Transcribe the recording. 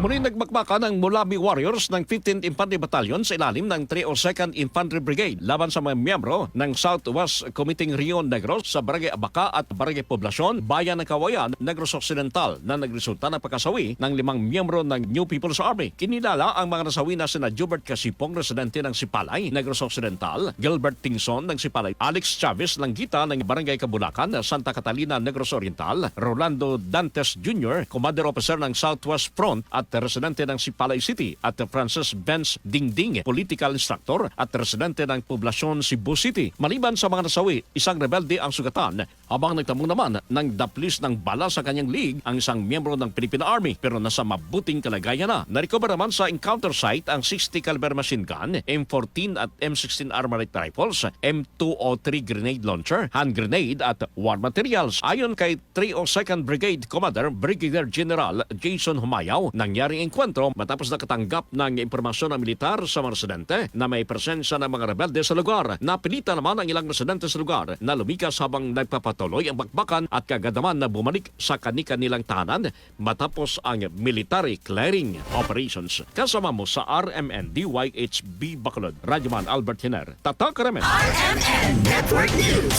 Muli nagmakmakan ang Mulabi Warriors ng 15th Infantry Battalion sa ilalim ng 302nd Infantry Brigade laban sa mga miyembro ng Southwest Committee Rio Negros sa Barangay Abaca at Barangay Poblacion, Bayan ng Kawayan, Negros Occidental na nagresulta ng pagkasawi ng 5 miyembro ng New People's Army. Kinilala ang mga nasawi na sina Jubert Casipong, residente ng Sipalay, Negros Occidental, Gilbert Tingson ng Sipalay, Alex Chavez Langgita ng Barangay Kabulacan, Santa Catalina, Negros Oriental, Rolando Dantes Jr., Commander Officer ng Southwest Front at residente ng Sipalay City, at Francis Benz Dingding, Political Instructor at residente ng Poblacion Cebu City. Maliban sa mga nasawi, isang rebelde ang sugatan, habang nagtamong naman ng daplis ng bala sa kanyang league ang isang miyembro ng Philippine Army pero nasa mabuting kalagayan na. Narecover naman sa encounter site ang 60 caliber machine gun, M14 at M16 armored rifles, M203 grenade launcher, hand grenade at war materials. Ayon kay 302nd Brigade Commander Brigadier General Jason Humayaw, nangyaring engkwentro matapos nakatanggap ng impormasyon ng militar sa mga residente na may presensya ng mga rebelde sa lugar. Napilitan naman ang ilang residente sa lugar na lumikas habang nagpapatuloy ang bakbakan at kagadaman na bumalik sa kani-kanilang tahanan matapos ang military clearing operations. Kasama mo sa RMN DYHB Bacolod, Radyoman Albert Hiner, Tatak Remen. RMN Network News.